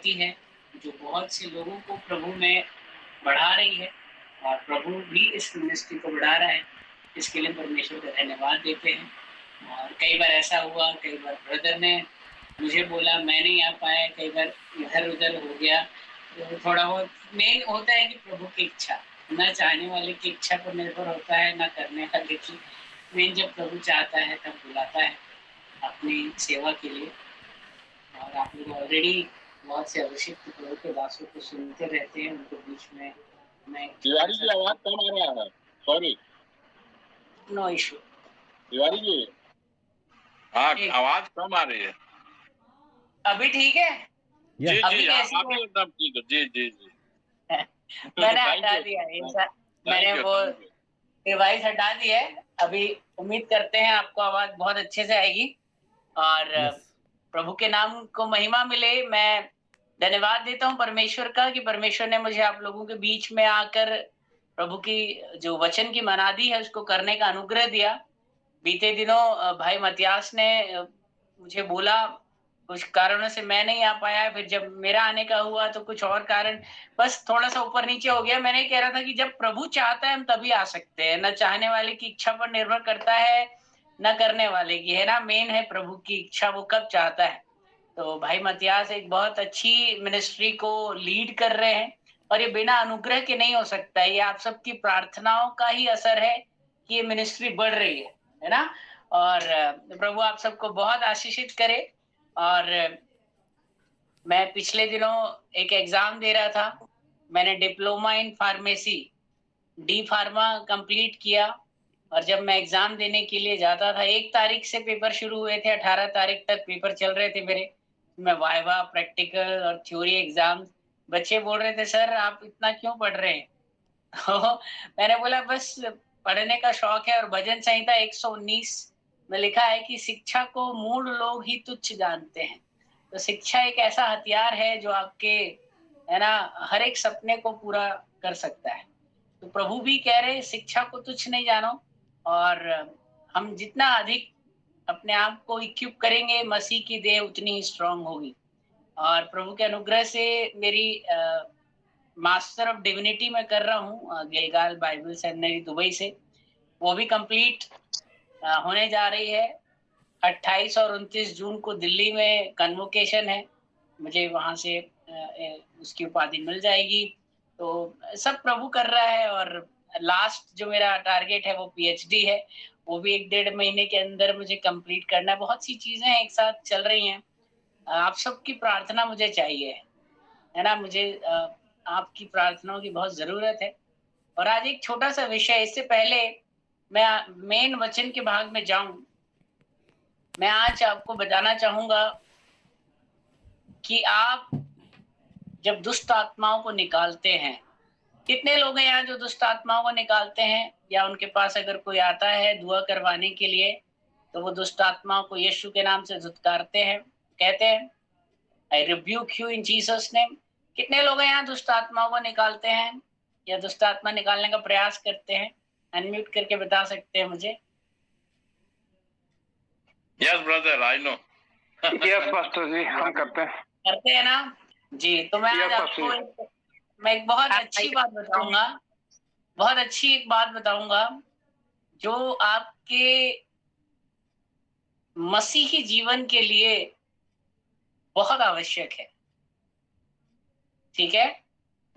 संगति है जो बहुत से लोगों को प्रभु में बढ़ा रही है, और प्रभु भी इस मिनिस्ट्री को बढ़ा रहा है। इसके लिए परमेश्वर का धन्यवाद देते हैं। और कई बार ऐसा हुआ, कई बार ब्रदर ने मुझे बोला, मैं नहीं आ पाया, कई बार इधर उधर हो गया। तो थोड़ा बहुत मेन होता है कि प्रभु की इच्छा, न चाहने वाले की इच्छा पर निर्भर होता है, न करने वाले की। मेन जब प्रभु चाहता है तब बुलाता है अपनी सेवा के लिए। और आप लोग ऑलरेडी बहुत से अभिषिक्त प्रभु के दासों को सुनते रहते हैं, उनके बीच में मैं तिवारी जी आवाज कम आ रहा है, sorry. No issue Tiwari ji, हाँ आवाज कम आ रही है। अभी ठीक है? जी जी, अभी एकदम ठीक है। जी जी जी मैंने हटा दिया है, मैंने वो डिवाइस हटा दिया है। अभी उम्मीद करते हैं आपको आवाज बहुत अच्छे से आएगी और प्रभु के नाम को महिमा मिले। मैं धन्यवाद देता हूँ परमेश्वर का कि परमेश्वर ने मुझे आप लोगों के बीच में आकर प्रभु की जो वचन की मनादी है उसको करने का अनुग्रह दिया। बीते दिनों भाई मतियास ने मुझे बोला, कुछ कारणों से मैं नहीं आ पाया, फिर जब मेरा आने का हुआ तो कुछ और कारण, बस थोड़ा सा ऊपर नीचे हो गया। मैंने कह रहा था कि जब प्रभु चाहता है हम तभी आ सकते हैं, न चाहने वाले की इच्छा पर निर्भर करता है न करने वाले की, है ना। मेन है प्रभु की इच्छा, वो कब चाहता है। तो भाई मतियास एक बहुत अच्छी मिनिस्ट्री को लीड कर रहे हैं और ये बिना अनुग्रह के नहीं हो सकता है। ये आप सबकी प्रार्थनाओं का ही असर है कि ये मिनिस्ट्री बढ़ रही है ना। और प्रभु आप सबको बहुत आशीषित करे। और मैं पिछले दिनों एक एग्जाम दे रहा था, मैंने diploma in pharmacy D pharma complete किया। और जब मैं एग्जाम देने के लिए जाता था, 1 तारीख से पेपर शुरू हुए थे, 18 तारीख तक पेपर चल रहे थे मेरे। मैं वाइवा, प्रैक्टिकल और थ्योरी एग्जाम। बच्चे बोल रहे थे, सर आप इतना क्यों पढ़ रहे हैं? तो मैंने बोला बस पढ़ने का शौक है। और भजन संहिता 119 में लिखा है कि शिक्षा को मूढ़ लोग ही तुच्छ जानते हैं। तो शिक्षा एक ऐसा हथियार है जो आपके, है ना, हर एक सपने को पूरा कर सकता है। तो प्रभु भी कह रहे हैं शिक्षा को तुच्छ नहीं जानो। और हम जितना अधिक अपने आप को इक्विप करेंगे, मसीह की देह उतनी ही स्ट्रांग होगी। और प्रभु के अनुग्रह से मेरी मास्टर ऑफ डिविनिटी में कर रहा हूँ गिलगाल बाइबल सेमिनरी दुबई से, वो भी कंप्लीट होने जा रही है। 28 और 29 जून को दिल्ली में कन्वोकेशन है, मुझे वहां से उसकी उपाधि मिल जाएगी। तो सब प्रभु कर रहा है। और लास्ट जो मेरा टारगेट है वो पीएचडी है, वो भी 1-1.5 महीने के अंदर मुझे कंप्लीट करना है। बहुत सी चीजें एक साथ चल रही हैं। आप सबकी प्रार्थना मुझे चाहिए, है ना। मुझे आपकी प्रार्थनाओं की बहुत जरूरत है। और आज एक छोटा सा विषय, इससे पहले मैं मेन वचन के भाग में जाऊं, मैं आज आपको बताना चाहूंगा कि आप जब दुष्ट आत्माओं को निकालते हैं, कितने लोग हैं यहाँ जो दुष्ट आत्माओं को निकालते हैं, या उनके पास अगर कोई आता है दुआ करवाने के लिए तो वो दुष्ट आत्माओं को यीशु के नाम से धुतकारते हैं, कहते हैं आई rebuke you in Jesus name. कितने लोग हैं यहाँ दुष्ट आत्माओं को निकालते हैं या दुष्ट आत्मा निकालने का प्रयास करते हैं? अनम्यूट करके बता सकते हैं मुझे? Yes brother, I know. Yes pastor ji, हम करते हैं ना जी। तो मैं आज आपको एक बहुत अच्छी बात बताऊंगा, बहुत अच्छी एक बात बताऊंगा जो आपके मसीही जीवन के लिए बहुत आवश्यक है। ठीक है,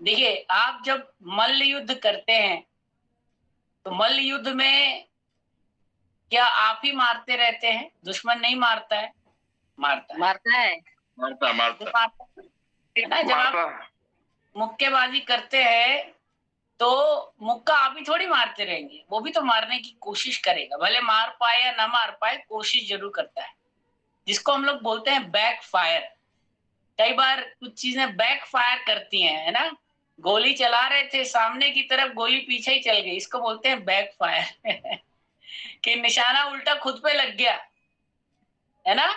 देखिए आप जब मल्ल युद्ध करते हैं तो मल्ल युद्ध में क्या आप ही मारते रहते हैं? दुश्मन नहीं मारता है? मारता है। जब आप मुक्केबाजी करते हैं तो मुक्का आप ही थोड़ी मारते रहेंगे, वो भी तो मारने की कोशिश करेगा, भले मार पाए या ना मार पाए, कोशिश जरूर करता है, जिसको हम लोग बोलते हैं बैक फायर। कई बार कुछ चीजें बैक फायर करती हैं, है ना। गोली चला रहे थे सामने की तरफ, गोली पीछे ही चल गई, इसको बोलते हैं बैक फायर। कि निशाना उल्टा खुद पे लग गया, है ना,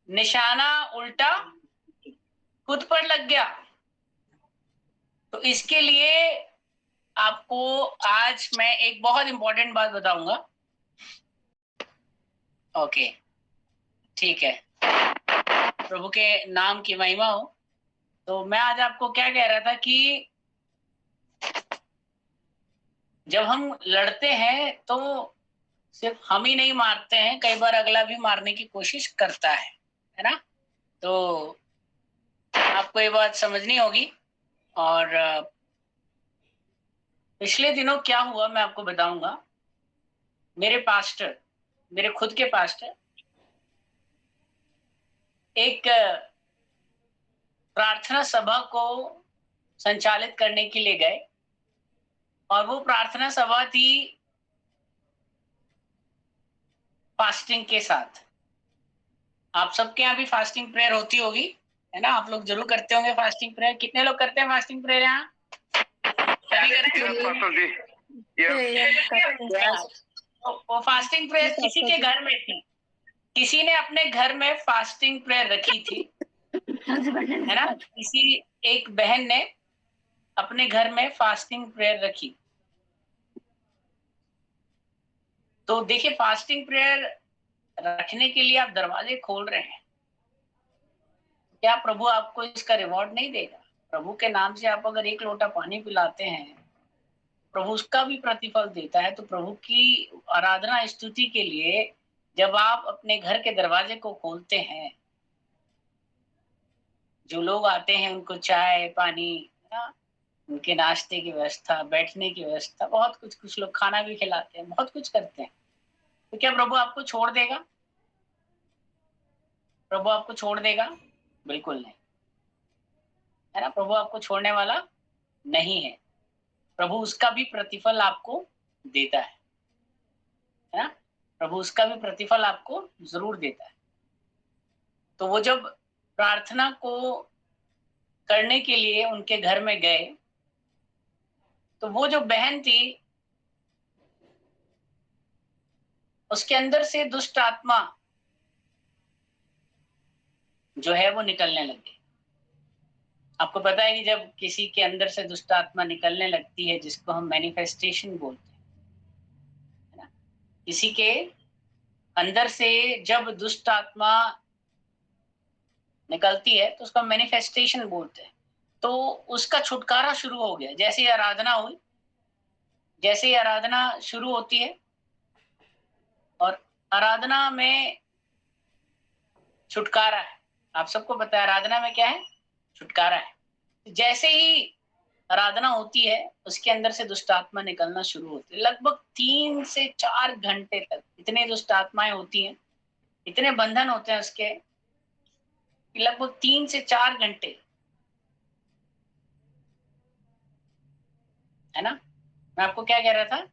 निशाना उल्टा खुद पर लग गया। तो इसके लिए आपको आज मैं एक बहुत इंपॉर्टेंट बात बताऊंगा। ओके, ठीक है, प्रभु के नाम की महिमा हो। तो मैं आज आपको क्या कह रहा था कि जब हम लड़ते हैं तो सिर्फ हम ही नहीं मारते हैं, कई बार अगला भी मारने की कोशिश करता है ना। तो आपको ये बात समझनी होगी। और पिछले दिनों क्या हुआ मैं आपको बताऊंगा। मेरे पास्टर, मेरे खुद के पास्टर एक प्रार्थना सभा को संचालित करने के लिए गए, और वो प्रार्थना सभा थी फास्टिंग के साथ। आप सबके यहाँ भी फास्टिंग प्रेयर होती होगी, है ना। आप लोग जरूर करते होंगे फास्टिंग प्रेयर। कितने लोग करते हैं फास्टिंग प्रेयर यहाँ? सभी करते हैं। वो फास्टिंग प्रेयर किसी के घर में थी, किसी ने अपने घर में फास्टिंग प्रेयर रखी थी, है ना। किसी एक बहन ने अपने घर में फास्टिंग प्रेयर रखी। तो देखिए, फास्टिंग प्रेयर रखने के लिए आप दरवाजे खोल रहे हैं, क्या प्रभु आपको इसका रिवॉर्ड नहीं देगा? प्रभु के नाम से आप अगर एक लोटा पानी पिलाते हैं, प्रभु उसका भी प्रतिफल देता है। तो प्रभु की आराधना स्तुति के लिए जब आप अपने घर के दरवाजे को खोलते हैं, जो लोग आते हैं उनको चाय पानी, उनके नाश्ते की व्यवस्था, बैठने की व्यवस्था, बहुत कुछ, कुछ लोग खाना भी खिलाते हैं, बहुत कुछ करते हैं। तो क्या प्रभु आपको छोड़ देगा? प्रभु आपको छोड़ देगा? बिल्कुल नहीं, है ना। प्रभु आपको छोड़ने वाला नहीं है। प्रभु उसका भी प्रतिफल आपको देता है ना। प्रभु उसका भी प्रतिफल आपको जरूर देता है। तो वो जब प्रार्थना को करने के लिए उनके घर में गए, तो वो जो बहन थी उसके अंदर से दुष्ट आत्मा जो है वो निकलने लगी। आपको पता है कि जब किसी के अंदर से दुष्ट आत्मा निकलने लगती है, जिसको हम मैनिफेस्टेशन बोलते हैं, है ना। किसी के अंदर से जब दुष्ट आत्मा निकलती है तो उसका मैनिफेस्टेशन बोलते हैं। तो उसका छुटकारा शुरू हो गया। जैसे ही आराधना हुई, जैसे ही आराधना शुरू होती है, और आराधना में छुटकारा है। आप सबको पता है आराधना में क्या है? छुटकारा है। जैसे ही आराधना होती है, उसके अंदर से दुष्ट आत्मा निकलना शुरू होती है। लगभग 3 से 4 घंटे तक इतने दुष्ट आत्माएं होती हैं, इतने बंधन होते हैं उसके, लगभग 3 से 4 घंटे, है ना। मैं आपको क्या कह रहा था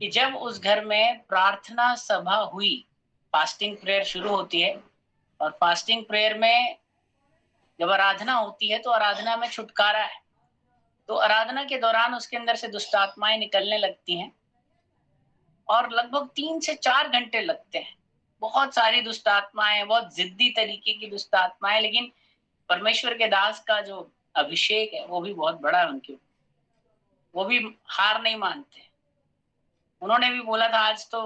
कि जब उस घर में प्रार्थना सभा हुई, फास्टिंग प्रेयर शुरू होती है, और फास्टिंग प्रेयर में जब आराधना होती है तो आराधना में छुटकारा है। तो आराधना के दौरान उसके अंदर से दुष्ट आत्माएं निकलने लगती हैं, और लगभग 3 से 4 घंटे लगते हैं। बहुत सारी दुष्ट आत्माएं, बहुत जिद्दी तरीके की दुष्ट आत्माएं, लेकिन परमेश्वर के दास का जो अभिषेक है वो भी बहुत बड़ा है उनके ऊपर। वो भी हार नहीं मानते। उन्होंने भी बोला था आज तो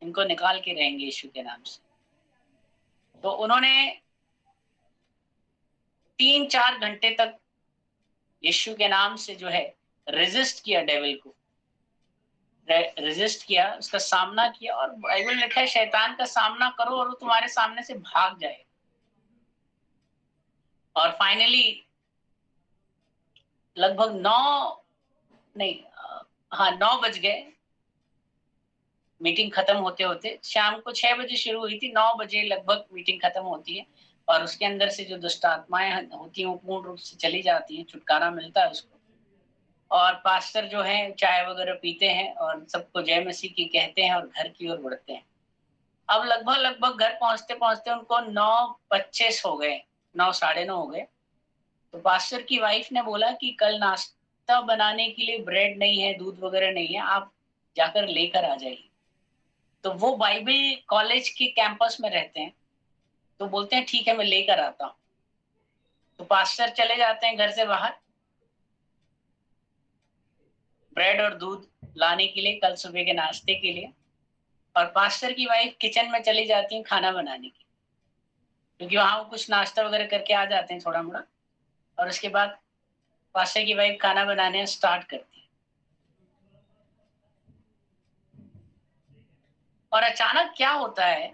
इनको निकाल के रहेंगे यीशु के नाम से। तो उन्होंने 3-4 घंटे तक यीशु के नाम से जो है रेजिस्ट किया, डेविल को रेजिस्ट किया, उसका सामना किया। और बाइबल में लिखा है शैतान का सामना करो और वो तुम्हारे सामने से भाग जाए। और फाइनली लगभग 9 बज गए मीटिंग खत्म होते होते। शाम को 6 बजे शुरू हुई थी, 9 बजे लगभग मीटिंग खत्म होती है, और उसके अंदर से जो दुष्ट आत्माएं होती हैं वो पूर्ण रूप से चली जाती हैं, छुटकारा मिलता है उसको। और पास्टर जो है चाय वगैरह पीते हैं और सबको जय मसीह की कहते हैं और घर की ओर बढ़ते हैं। अब लगभग घर पहुंचते पहुंचते उनको 9:25 हो गए, 9, साढ़े 9 हो गए। तो पास्टर की वाइफ ने बोला कि कल नाश्ता बनाने के लिए ब्रेड नहीं है, दूध वगैरह नहीं है, आप जाकर लेकर आ जाइए। तो वो बाइबल कॉलेज के कैंपस में रहते हैं, तो बोलते हैं ठीक है मैं लेकर आता हूँ। तो पास्टर चले जाते हैं घर से बाहर ब्रेड और दूध लाने के लिए, कल सुबह के नाश्ते के लिए। और पास्टर की वाइफ किचन में चली जाती है खाना बनाने की, क्योंकि वहां वो कुछ नाश्ता वगैरह करके आ जाते हैं थोड़ा मोड़ा। और उसके बाद पास्टर की वाइफ खाना बनाने स्टार्ट करती है। और अचानक क्या होता है,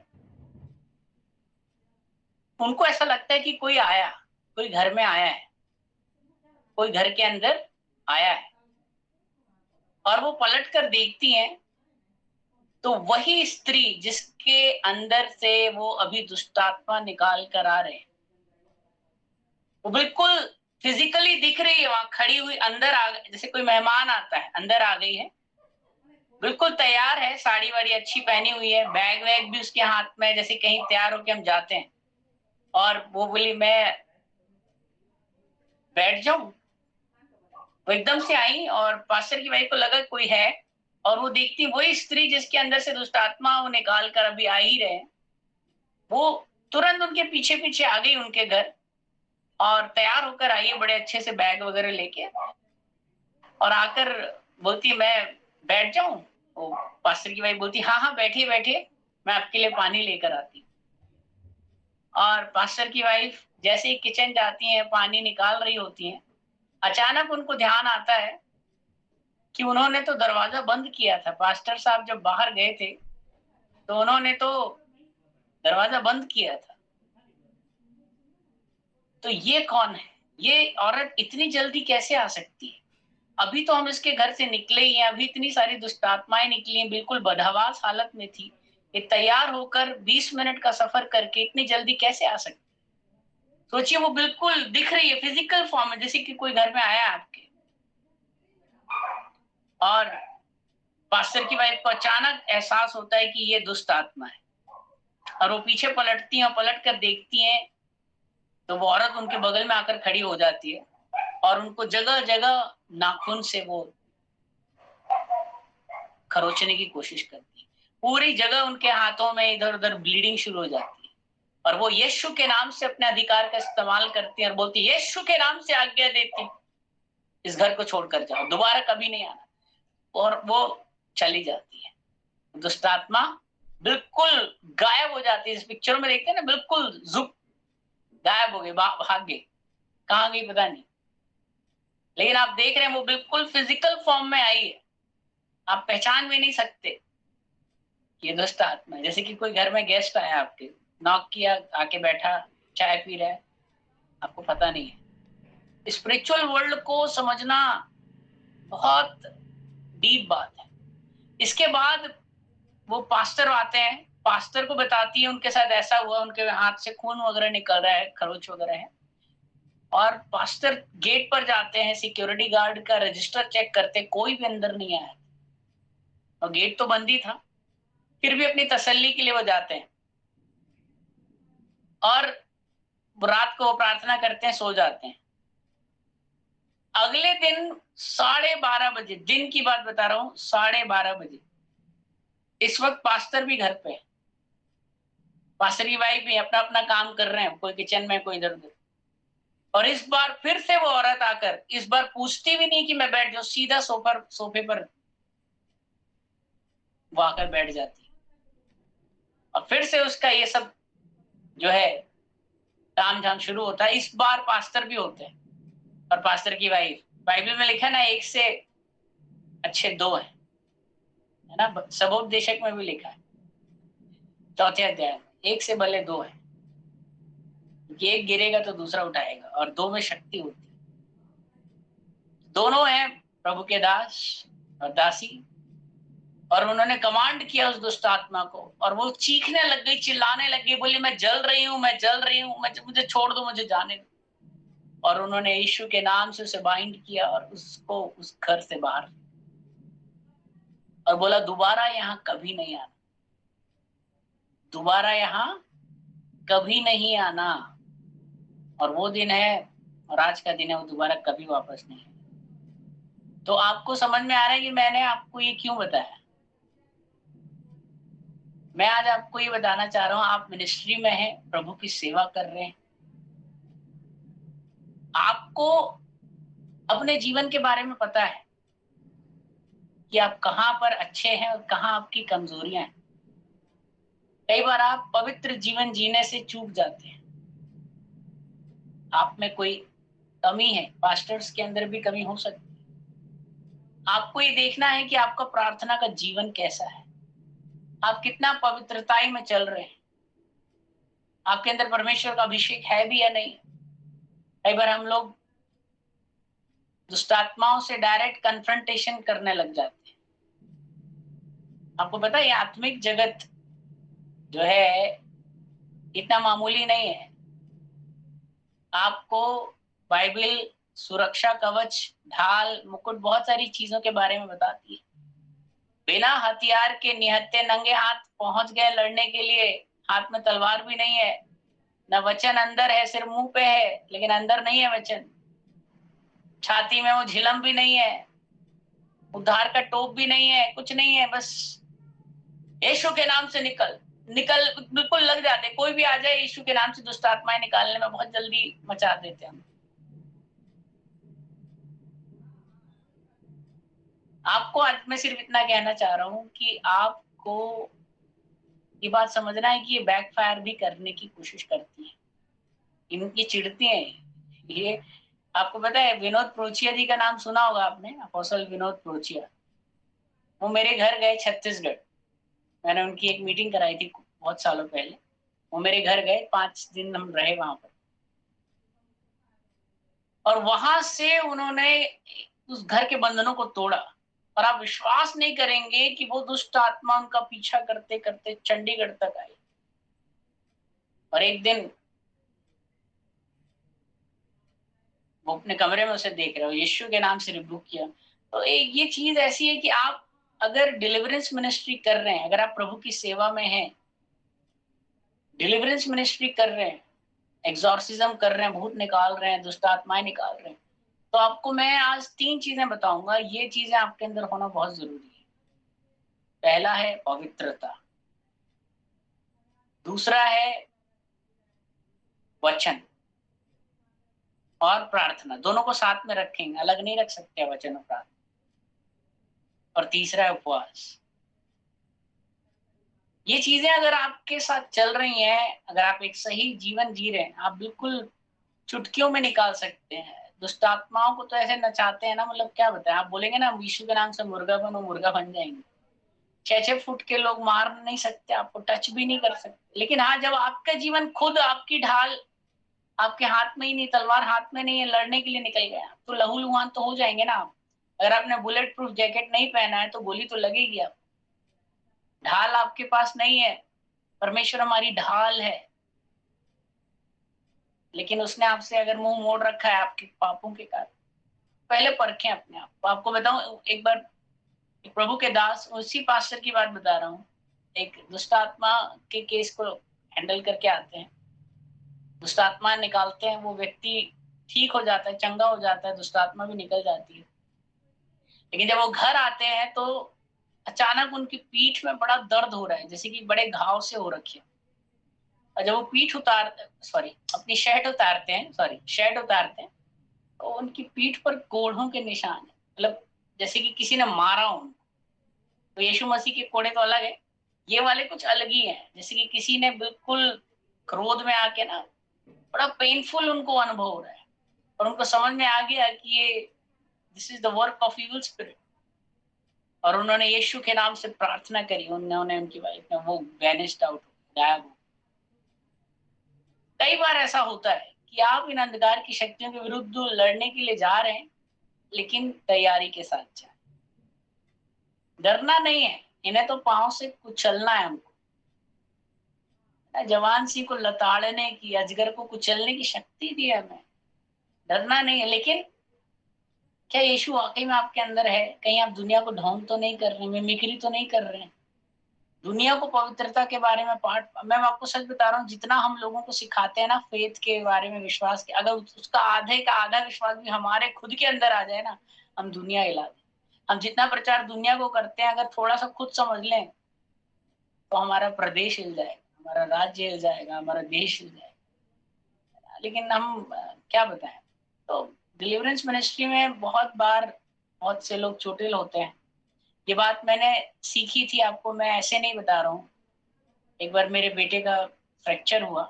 उनको ऐसा लगता है कि कोई आया, कोई घर में आया है, कोई घर के अंदर आया है। और वो पलट कर देखती हैं तो वही स्त्री जिसके अंदर से वो अभी दुष्टात्मा निकाल कर आ रहे हैं, वो बिल्कुल फिजिकली दिख रही है, वहां खड़ी हुई, अंदर आ गई, जैसे कोई मेहमान आता है, अंदर आ गई है, बिल्कुल तैयार है, साड़ी वाड़ी अच्छी पहनी हुई है, बैग वैग भी उसके हाथ में, जैसे कहीं तैयार होके हम जाते हैं। और वो बोली मैं बैठ जाऊं। वो एकदम से आई और पास्टर की वाइफ को लगा कोई है, और वो देखती वही स्त्री जिसके अंदर से दुष्ट आत्मा वो निकाल कर अभी आ ही रहे, वो तुरंत उनके पीछे पीछे आ गई उनके घर, और तैयार होकर आई है बड़े अच्छे से बैग वगैरह लेके, और आकर बोलती मैं बैठ जाऊं। वो पास्टर की वाइफ बोलती हाँ हाँ बैठिए बैठिए, मैं आपके लिए पानी लेकर आती। और पास्टर की वाइफ जैसे ही किचन जाती है, पानी निकाल रही होती है, अचानक उनको ध्यान आता है कि उन्होंने तो दरवाजा बंद किया था। पास्टर साहब जब बाहर गए थे तो उन्होंने तो दरवाजा बंद किया था। तो ये कौन है, ये औरत इतनी जल्दी कैसे आ सकती है? अभी तो हम इसके घर से निकले ही हैं, अभी इतनी सारी दुष्ट आत्माएं निकली हैं, बिल्कुल बदहवास हालत में थी। ये तैयार होकर 20 मिनट का सफर करके इतनी जल्दी कैसे आ सकती? सोचिए, वो बिल्कुल दिख रही है फिजिकल फॉर्म में, जैसे कि कोई घर में आया है आपके। और पास्टर की वाइफ को अचानक एहसास होता है कि ये दुष्ट आत्मा है, और वो पीछे पलटती हैं, पलट कर देखती हैं तो वो औरत उनके बगल में आकर खड़ी हो जाती है, और उनको जगह जगह नाखून से वो खरोचने की कोशिश करती है। पूरी जगह उनके हाथों में इधर उधर ब्लीडिंग शुरू हो जाती है, और वो यीशु के नाम से अपने अधिकार का इस्तेमाल करती है और बोलती है यीशु के नाम से आज्ञा देती, इस घर को छोड़कर जाओ, दोबारा कभी नहीं आना। और वो चली जाती है। दुष्ट आत्मा बिल्कुल गायब हो जाती है। इस पिक्चर में देखते हैं ना, बिल्कुल जुक गायब हो गई, भाग गई, कहाँ गई पता नहीं। लेकिन आप देख रहे हैं वो बिल्कुल फिजिकल फॉर्म में आई है, आप पहचान भी नहीं सकते ये दुष्ट आत्मा है। जैसे कि कोई घर में गेस्ट आया, आपके नॉक किया, आके बैठा, चाय पी रहा है, आपको पता नहीं है। स्पिरिचुअल वर्ल्ड को समझना बहुत डीप बात है। इसके बाद वो पास्टर आते हैं, पास्टर को बताती है उनके साथ ऐसा हुआ, उनके हाथ से खून वगैरह निकल रहा है, खरोच वगैरह है। और पास्टर गेट पर जाते हैं, सिक्योरिटी गार्ड का रजिस्टर चेक करते, कोई भी अंदर नहीं आया, और गेट तो बंद ही था। फिर भी अपनी तसल्ली के लिए वो जाते हैं, और रात को वो प्रार्थना करते हैं, सो जाते हैं। अगले दिन 12:30 बजे, दिन की बात बता रहा हूँ, 12:30 बजे, इस वक्त पास्टर भी घर पे है, पास्टर की वाइफ भी अपना अपना काम कर रहे हैं, कोई किचन में, कोई इधर उधर। और इस बार फिर से वो औरत आकर इस बार पूछती भी नहीं कि मैं बैठ जाऊं, सीधा सोफे पर वो आकर बैठ जाती है। और फिर से उसका ये सब जो है ताम झाम शुरू होता है। इस बार पास्टर भी होते हैं और पास्टर की वाइफ। बाइबल में लिखा ना, एक से अच्छे दो है ना, सबोपदेशक में भी लिखा है 4थे अध्याय में, एक से भले दो है, एक गिरेगा तो दूसरा उठाएगा, और दो में शक्ति होती है। दोनों हैं प्रभु के दास और दासी, और उन्होंने कमांड किया उस दुष्ट आत्मा को, और वो चीखने लग गई, चिल्लाने लग गई, बोली मैं जल रही हूँ, मैं जल रही हूँ, मुझे छोड़ दो, मुझे जाने दो। और उन्होंने यीशु के नाम से उसे बाइंड किया और उसको उस घर से बाहर, और बोला दोबारा यहाँ कभी नहीं आना, दोबारा यहाँ कभी नहीं आना। और वो दिन है, और आज का दिन है, वो दोबारा कभी वापस नहीं है। तो आपको समझ में आ रहा है कि मैंने आपको ये क्यों बताया? मैं आज आपको ये बताना चाह रहा हूं, आप मिनिस्ट्री में हैं, प्रभु की सेवा कर रहे हैं, आपको अपने जीवन के बारे में पता है कि आप कहां पर अच्छे हैं और कहां आपकी कमजोरियां हैं। कई बार आप पवित्र जीवन जीने से चूक जाते हैं। आप में कोई कमी है, पास्टर्स के अंदर भी कमी हो सकती है। आपको ये देखना है कि आपका प्रार्थना का जीवन कैसा है, आप कितना पवित्रताई में चल रहे हैं, आपके अंदर परमेश्वर का अभिषेक है भी या नहीं। कई बार हम लोग दुष्टात्माओं से डायरेक्ट कन्फ्रंटेशन करने लग जाते हैं। आपको पता है ये आत्मिक जगत जो है इतना मामूली नहीं है। आपको बाइबल सुरक्षा कवच, ढाल, मुकुट, बहुत सारी चीजों के बारे में बताती है। बिना हथियार के निहत्थे नंगे हाथ पहुंच गए लड़ने के लिए, हाथ में तलवार भी नहीं है, न वचन अंदर है, सिर्फ मुंह पे है लेकिन अंदर नहीं है वचन, छाती में वो झिलम भी नहीं है, उद्धार का टोप भी नहीं है, कुछ नहीं है, बस यीशु के नाम से निकल बिल्कुल लग जाते। कोई भी आ जाए यीशु के नाम से दुष्ट आत्माएं निकालने में बहुत जल्दी मचा देते हैं। आपको आज मैं सिर्फ इतना कहना चाह रहा हूं कि आपको ये बात समझना है कि ये बैकफायर भी करने की कोशिश करती है, इनकी चिढ़ती है ये। आपको पता है विनोद प्रोचिया जी का नाम सुना होगा आपने, अपोस्टल विनोद प्रोचिया। वो मेरे घर गए छत्तीसगढ़, मैंने उनकी एक मीटिंग कराई थी बहुत सालों पहले। वो मेरे घर गए, 5 दिन हम रहे वहां पर, और वहां से उन्होंने उस घर के बंधनों को तोड़ा। और आप विश्वास नहीं करेंगे कि वो दुष्ट आत्मा उनका पीछा करते करते चंडीगढ़ तक आई। और एक दिन वो अपने कमरे में उसे देख रहे हो, यीशु के नाम से रिबूक किया। तो एक ये चीज ऐसी है कि आप अगर डिलीवरेंस मिनिस्ट्री कर रहे हैं, अगर आप प्रभु की सेवा में हैं, डिलीवरेंस मिनिस्ट्री कर रहे हैं, एक्सॉर्सिज्म कर रहे हैं, भूत निकाल रहे हैं, दुष्ट आत्माएं निकाल रहे हैं, तो आपको मैं आज 3 चीजें बताऊंगा। ये चीजें आपके अंदर होना बहुत जरूरी है। पहला है पवित्रता, दूसरा है वचन, और प्रार्थना। दोनों को साथ में रखेंगे, अलग नहीं रख सकते वचन और प्रार्थना। और तीसरा है उपवास। ये चीजें अगर आपके साथ चल रही हैं, अगर आप एक सही जीवन जी रहे हैं, आप बिल्कुल चुटकियों में निकाल सकते हैं। दुष्ट आत्माओं को तो ऐसे नचाते हैं ना, मतलब क्या बताएं। आप बोलेंगे ना यीशु के नाम से मुर्गा बनो, मुर्गा बन जाएंगे। 6-6 फुट के लोग मार नहीं सकते, आपको टच भी नहीं कर सकते। लेकिन हाँ, जब आपका जीवन खुद आपकी ढाल आपके हाथ में ही नहीं, तलवार हाथ में नहीं है, लड़ने के लिए निकल गया, तो लहूलुहान तो हो जाएंगे ना आप। अगर आपने बुलेट प्रूफ जैकेट नहीं पहना है तो गोली तो लगेगी। आप ढाल आपके पास नहीं है, परमेश्वर हमारी ढाल है, लेकिन उसने आपसे अगर मुंह मोड़ रखा है आपके पापों के कारण, पहले परखें अपने आप। आपको बताऊं, एक बार एक प्रभु के दास, उसी पास्टर की बात बता रहा हूँ, एक दुष्ट आत्मा के केस को हैंडल करके आते हैं, दुष्ट आत्मा निकालते हैं, वो व्यक्ति ठीक हो जाता है, चंगा हो जाता है, दुष्ट आत्मा भी निकल जाती है। लेकिन जब वो घर आते हैं तो अचानक उनकी पीठ में बड़ा दर्द हो रहा है, जैसे कि बड़े घाव से हो रखे हैं। और जब वो अपनी शर्ट उतारते हैं, तो उनकी पीठ पर कोढ़ों के निशान है, मतलब जैसे कि किसी ने मारा उनको। तो यीशु मसीह के कोड़े तो अलग है, ये वाले कुछ अलग ही हैं, जैसे कि किसी ने बिल्कुल क्रोध में आके ना, बड़ा पेनफुल उनको अनुभव हो रहा है, और उनको समझ में आ गया कि ये this is the work of evil spirit. और उन्होंने यीशु के नाम से प्रार्थना करी, उन्होंने उनकी वाइफ ने वो वैनिश्ड आउट, गायब हो। कई बार ऐसा होता है कि आप इन अंधकार की शक्तियों के विरुद्ध लड़ने के लिए जा रहे हैं, लेकिन तैयारी के साथ जाए। डरना नहीं है, इन्हें तो पांव से कुचलना है हमको। जवान सिंह को लताड़ने की, अजगर को कुचलने की शक्ति दी है हमें। डरना नहीं है, लेकिन क्या यीशु वाकई में आपके अंदर है? कहीं आप दुनिया को ढोंग तो नहीं कर रहे, मिमिक्री तो नहीं कर रहे हैं? दुनिया को पवित्रता के बारे में मैं आपको सच बता रहा हूँ, जितना हम लोगों को सिखाते हैं ना फेथ के बारे में, विश्वास के, अगर उसका आधे का आधा विश्वास भी हमारे खुद के अंदर आ जाए ना, हम दुनिया हिला दें। हम जितना प्रचार दुनिया को करते हैं, अगर थोड़ा सा खुद समझ लें तो हमारा प्रदेश हिल जाएगा, हमारा राज्य हिल जाएगा, हमारा देश हिल जाएगा। लेकिन हम क्या बताएं। तो डिलीवरेंस मिनिस्ट्री में बहुत बार बहुत से लोग चोटिल होते हैं। ये बात मैंने सीखी थी, आपको मैं ऐसे नहीं बता रहा हूँ। एक बार मेरे बेटे का फ्रैक्चर हुआ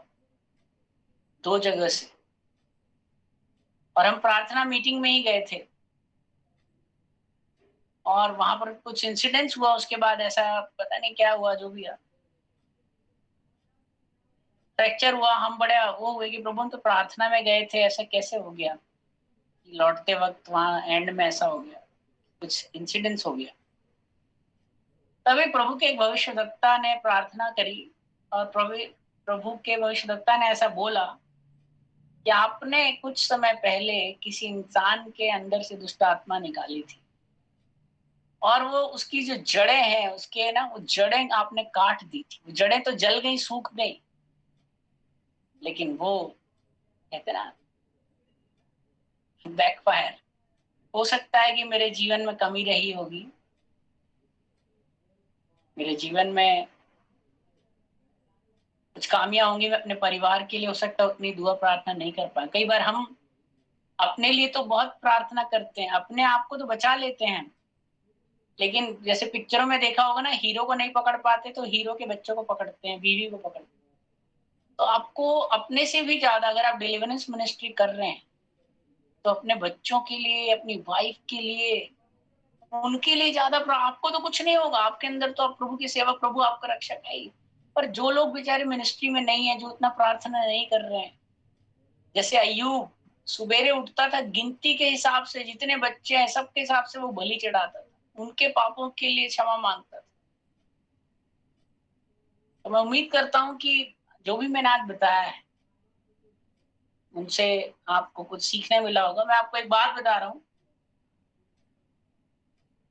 2 जगह से, और हम प्रार्थना मीटिंग में ही गए थे और वहां पर कुछ इंसिडेंट्स हुआ, उसके बाद ऐसा पता नहीं क्या हुआ, जो भी हुआ फ्रैक्चर हुआ। हम बड़े वो हुए कि प्रभु हम तो प्रार्थना में गए थे, ऐसा कैसे हो गया, लौटते वक्त वहां एंड में ऐसा हो गया, कुछ इंसिडेंट्स हो गया। तभी प्रभु के एक भविष्यवक्ता ने प्रार्थना करी और प्रभु के भविष्यवक्ता ने ऐसा बोला कि आपने कुछ समय पहले किसी इंसान के अंदर से दुष्ट आत्मा निकाली थी और वो उसकी जो जड़ें हैं उसके ना, वो जड़ें आपने काट दी थी। वो जड़ें तो जल गई, सूख गई, लेकिन वो कहते ना बैकफायर। हो सकता है कि मेरे जीवन में कमी रही होगी, मेरे जीवन में कुछ खामियां होंगी, मैं अपने परिवार के लिए हो सकता है उतनी दुआ प्रार्थना नहीं कर पाए। कई बार हम अपने लिए तो बहुत प्रार्थना करते हैं, अपने आप को तो बचा लेते हैं, लेकिन जैसे पिक्चरों में देखा होगा ना, हीरो को नहीं पकड़ पाते तो हीरो के बच्चों को पकड़ते हैं, बीवी को पकड़ते हैं। तो आपको अपने से भी ज्यादा, अगर आप डिलीवरेंस मिनिस्ट्री कर रहे हैं तो अपने बच्चों के लिए, अपनी वाइफ के लिए, उनके लिए ज्यादा। आपको तो कुछ नहीं होगा, आपके अंदर तो आप प्रभु की सेवा, प्रभु आपका रक्षक है ही। पर जो लोग बेचारे मिनिस्ट्री में नहीं है, जो उतना प्रार्थना नहीं कर रहे हैं, जैसे अय्यूब सुबेरे उठता था, गिनती के हिसाब से जितने बच्चे हैं सबके हिसाब से वो बलि चढ़ाता था, उनके पापों के लिए क्षमा मांगता था। तो मैं उम्मीद करता हूं कि जो भी मैंने आज बताया है उनसे आपको कुछ सीखने मिला होगा। मैं आपको एक बात बता रहा हूँ,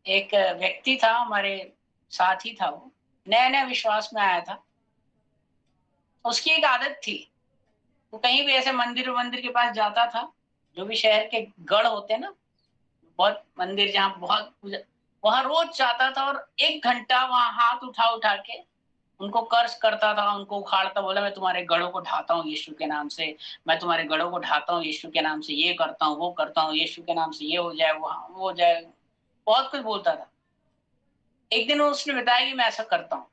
एक व्यक्ति था, हमारे साथ ही था, वो नया नया विश्वास में आया था। उसकी एक आदत थी, वो कहीं भी ऐसे मंदिर के पास जाता था, जो भी शहर के गढ़ होते हैं ना, बहुत मंदिर जहाँ बहुत पूजा, वहां रोज जाता था और 1 घंटा वहां हाथ उठा उठा के उनको कर्ज करता था, उनको उखाड़ता, बोला मैं तुम्हारे गढ़ों को ढाता हूँ यीशु के नाम से, मैं तुम्हारे गढ़ों को ढाता हूँ यीशु के नाम से, ये करता हूँ वो करता हूँ यीशु के नाम से, ये हो जाए वो हो जाए, बहुत कुछ बोलता था। एक दिन उसने बताया कि मैं ऐसा करता हूँ,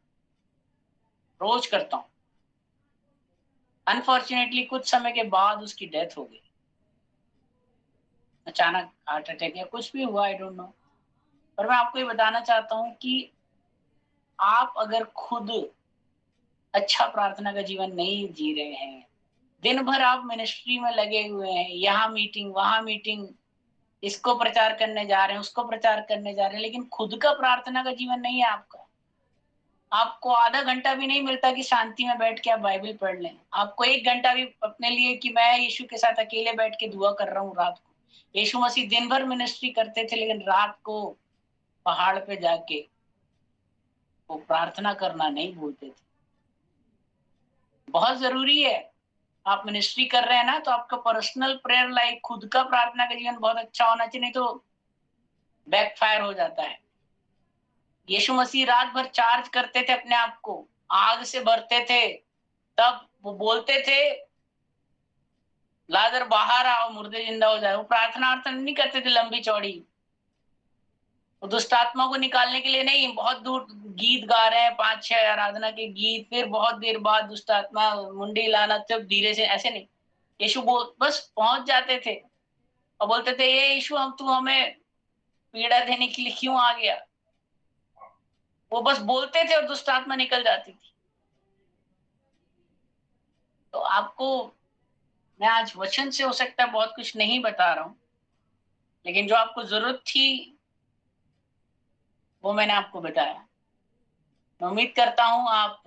रोज करता हूँ। अनफॉर्चुनेटली कुछ समय के बाद उसकी डेथ हो गई, अचानक हार्ट अटैक या कुछ भी हुआ, आई डोंट नो। पर मैं आपको ये बताना चाहता हूँ कि आप अगर खुद अच्छा प्रार्थना का जीवन नहीं जी रहे हैं, दिन भर आप मिनिस्ट्री में लगे हुए हैं, यहाँ मीटिंग वहां मीटिंग, इसको प्रचार करने जा रहे हैं, उसको प्रचार करने जा रहे हैं, लेकिन खुद का प्रार्थना का जीवन नहीं है आपका। आपको आधा घंटा भी नहीं मिलता कि शांति में बैठ के आप बाइबल पढ़ लें। आपको 1 घंटा भी अपने लिए कि मैं यीशु के साथ अकेले बैठ के दुआ कर रहा हूँ रात को। यीशु मसीह दिन भर मिनिस्ट्री करते थे, लेकिन रात को पहाड़ पे जाके वो प्रार्थना करना नहीं भूलते थे। बहुत जरूरी है। आप मिनिस्ट्री कर रहे हैं ना, तो आपका पर्सनल प्रेयर लाइफ, खुद का प्रार्थना का जीवन बहुत अच्छा होना चाहिए, नहीं तो बैकफायर हो जाता है। यीशु मसीह रात भर चार्ज करते थे अपने आप को, आग से भरते थे, तब वो बोलते थे लाजर बाहर आओ, मुर्दे जिंदा हो जाए। वो प्रार्थना नहीं करते थे लंबी चौड़ी, वो दुष्ट आत्मा को निकालने के लिए नहीं, बहुत दूर गीत गा रहे हैं, 5-6 आराधना के गीत, फिर बहुत देर बाद दुष्ट आत्मा मुंडी लाना, तब धीरे से, ऐसे नहीं। यीशु बस पहुंच जाते थे और बोलते थे ये यीशु, हम तू हमें पीड़ा देने के लिए क्यों आ गया। वो बस बोलते थे और दुष्ट आत्मा निकल जाती थी। तो आपको मैं आज वचन से हो सकता है बहुत कुछ नहीं बता रहा हूं, लेकिन जो आपको जरूरत थी वो मैंने आपको बताया। मैं उम्मीद करता हूं आप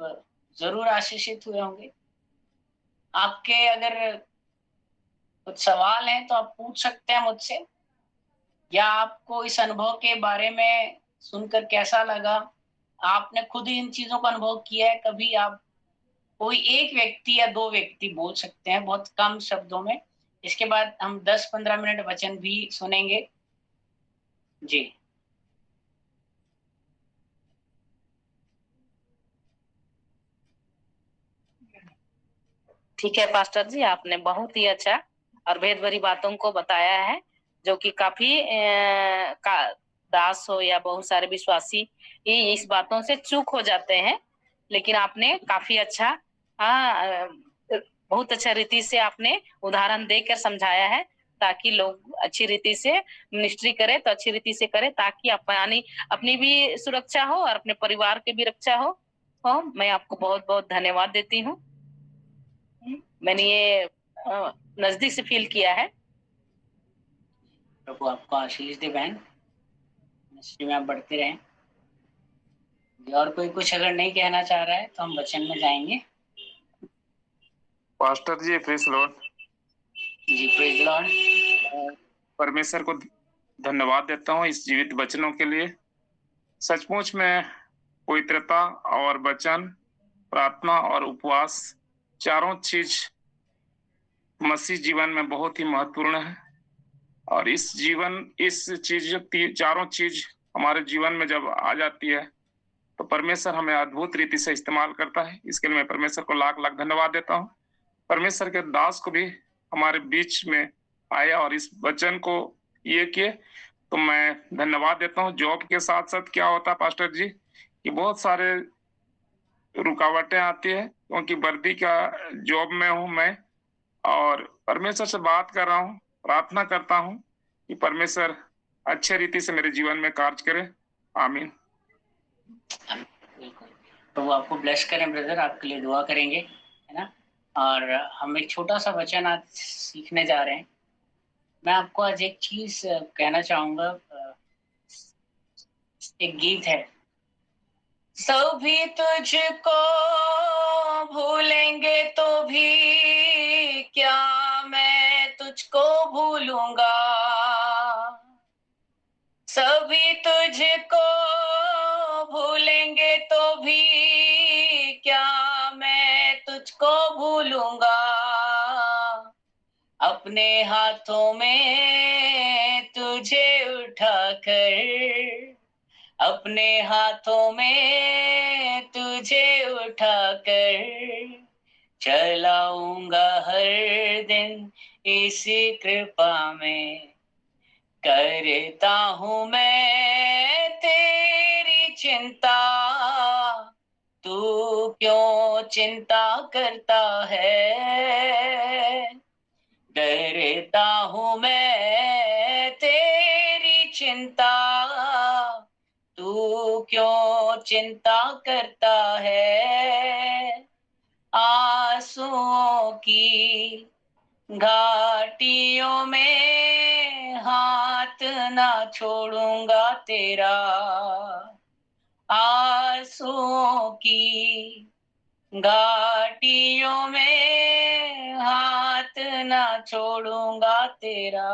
जरूर आशीषित हुए होंगे। आपके अगर कुछ सवाल हैं तो आप पूछ सकते हैं मुझसे, या आपको इस अनुभव के बारे में सुनकर कैसा लगा, आपने खुद ही इन चीजों का अनुभव किया है कभी। आप कोई एक व्यक्ति या 2 व्यक्ति बोल सकते हैं बहुत कम शब्दों में। इसके बाद हम 10-15 मिनट वचन भी सुनेंगे। जी ठीक है पास्टर जी, आपने बहुत ही अच्छा और भेद भरी बातों को बताया है, जो कि काफी दास हो या बहुत सारे विश्वासी ये इस बातों से चूक हो जाते हैं, लेकिन आपने काफी अच्छा बहुत अच्छा रीति से आपने उदाहरण देकर समझाया है। ताकि लोग अच्छी रीति से मिनिस्ट्री करे, तो अच्छी रीति से करे, ताकि अपनी भी सुरक्षा हो और अपने परिवार की भी रक्षा हो। मैं आपको बहुत बहुत धन्यवाद देती हूँ। मैंने ये नजदीक से फील किया है। प्रभु आपको आशीष दे बहन, मिनिस्ट्री में आप बढ़ते रहें। और कोई कुछ अगर नहीं कहना चाह रहा है तो हम वचन में जाएंगे। पास्टर जी प्रेज लॉर्ड। जी प्रेज लॉर्ड। परमेश्वर को धन्यवाद देता हूँ इस जीवित वचनों के लिए। सचमुच में पवित्रता और वचन, प्रार्थना और उपवास, चारों चीज मसीह जीवन में बहुत ही महत्वपूर्ण है। और इस चारों चीज हमारे जीवन में जब आ जाती है तो परमेश्वर हमें अद्भुत रीति से इस्तेमाल करता है। इसके लिए मैं परमेश्वर को लाख लाख धन्यवाद देता हूँ। परमेश्वर के दास को भी हमारे बीच में आया और इस वचन को ये किए, तो मैं धन्यवाद देता हूँ। जॉब के साथ साथ क्या होता है पास्टर जी कि बहुत सारे रुकावटें आती है, क्योंकि वर्दी का जॉब में हूँ मैं, और परमेश्वर से बात कर रहा हूँ, प्रार्थना करता हूँ कि परमेश्वर अच्छे रीति से मेरे जीवन में कार्य करे। आमीन। तो वो आपको ब्लेस करें ब्रदर, आपके लिए दुआ करेंगे, है ना। और हम एक छोटा सा वचन आज सीखने जा रहे हैं। मैं आपको आज एक चीज कहना चाहूंगा। एक गीत है, सभी तुझको भूलेंगे तो भी क्या मैं तुझको भूलूंगा, सभी तुझको भूलेंगे तो भी क्या मैं तुझको भूलूंगा, अपने हाथों में तुझे उठाकर, अपने हाथों में तुझे उठाकर चलाऊंगा हर दिन इसी कृपा में, करता हूँ मैं तेरी चिंता, तू क्यों चिंता करता है, डरता हूँ मैं तेरी चिंता, तू क्यों चिंता करता है, आंसुओं की घाटियों में हाथ ना छोड़ूंगा तेरा, आंसुओं की घाटियों में हाथ ना छोड़ूंगा तेरा।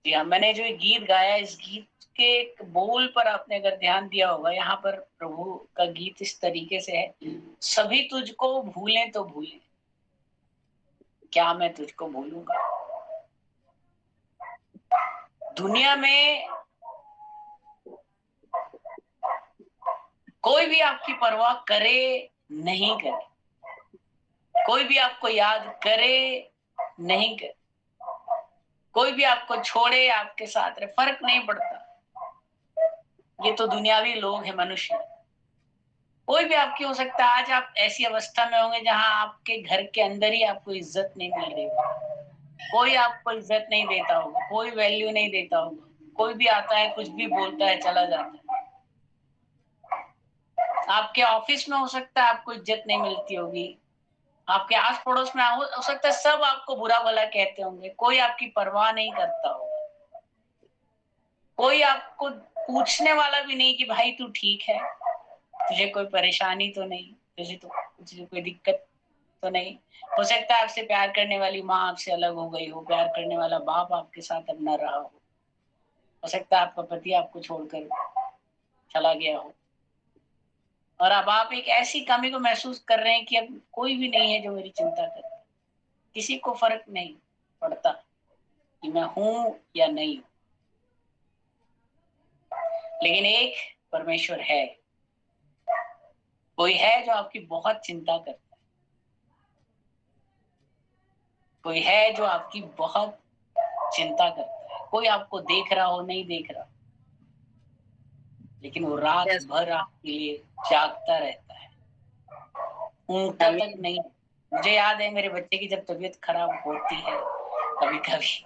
जी हाँ, मैंने जो गीत गाया, इस गीत के एक बोल पर आपने अगर ध्यान दिया होगा, यहाँ पर प्रभु का गीत इस तरीके से है, सभी तुझको भूलें तो भूलें, क्या मैं तुझको भूलूंगा। दुनिया में कोई भी आपकी परवाह करे नहीं करे, कोई भी आपको याद करे नहीं करे, कोई भी आपको छोड़े आपके साथ रहे, फर्क नहीं पड़ता। ये तो दुनियावी लोग हैं, मनुष्य। कोई भी आपकी हो सकता है। आज आप ऐसी अवस्था में होंगे जहां आपके घर के अंदर ही आपको इज्जत नहीं मिल रही, कोई आपको इज्जत नहीं देता होगा, कोई वैल्यू नहीं देता होगा, कोई भी आता है कुछ भी बोलता है चला जाता है। आपके ऑफिस में हो सकता है आपको इज्जत नहीं मिलती होगी, आपके आस पड़ोस में हो सकता है सब आपको बुरा भला कहते होंगे, कोई आपकी परवाह नहीं करता होगा, कोई आपको पूछने वाला भी नहीं कि भाई तू ठीक है, तुझे कोई परेशानी तो नहीं, तुझे कोई दिक्कत तो नहीं। हो सकता है आपसे प्यार करने वाली माँ आपसे अलग हो गई हो, प्यार करने वाला बाप आपके साथ अब न रहा हो सकता है आपका पति आपको छोड़कर चला गया हो, और अब आप एक ऐसी कमी को महसूस कर रहे हैं कि अब कोई भी नहीं है जो मेरी चिंता करे, किसी को फर्क नहीं पड़ता कि मैं हूं या नहीं हूं। लेकिन एक परमेश्वर है, कोई है जो आपकी बहुत चिंता करता है, कोई है जो आपकी बहुत चिंता करता है। कोई आपको देख रहा हो नहीं देख रहा, लेकिन वो रात भर आपके लिए जागता रहता है, ऊँगता तक नहीं, मुझे याद है मेरे बच्चे की जब तबीयत खराब होती है, कभी कभी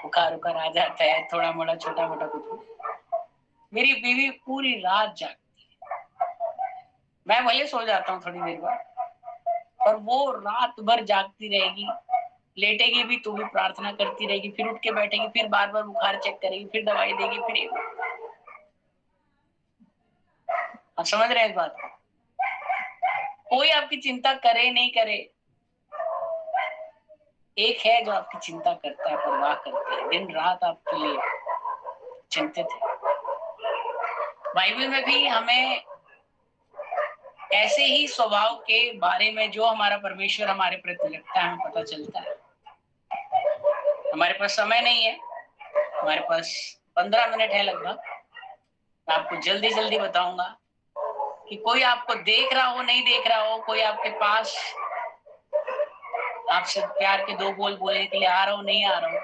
बुखार उखार आ जाता है, थोड़ा मोड़ा छोटा मोटा कुछ, मेरी बीवी पूरी रात जागती है। मैं भले सो जाता हूँ थोड़ी देर बाद, पर वो रात भर जागती रहेगी, लेटेगी भी तो भी प्रार्थना करती रहेगी, फिर उठ के बैठेगी, फिर बार बार बुखार चेक करेगी, फिर दवाई देगी, फिर आप समझ रहे हैं इस बात को? कोई आपकी चिंता करे नहीं करे, एक है जो आपकी चिंता करता है, परवाह करता है, दिन रात आपके लिए चिंतित है। बाइबल में भी हमें ऐसे ही स्वभाव के बारे में जो हमारा परमेश्वर हमारे प्रति रखता है, हमें पता चलता है। हमारे पास समय नहीं है, हमारे पास 15 मिनट है लगभग। मैं आपको जल्दी जल्दी बताऊंगा कि कोई आपको देख रहा हो नहीं देख रहा हो, कोई आपके पास आपसे प्यार के दो बोल बोलने के लिए आ रहा हो नहीं आ रहा हो,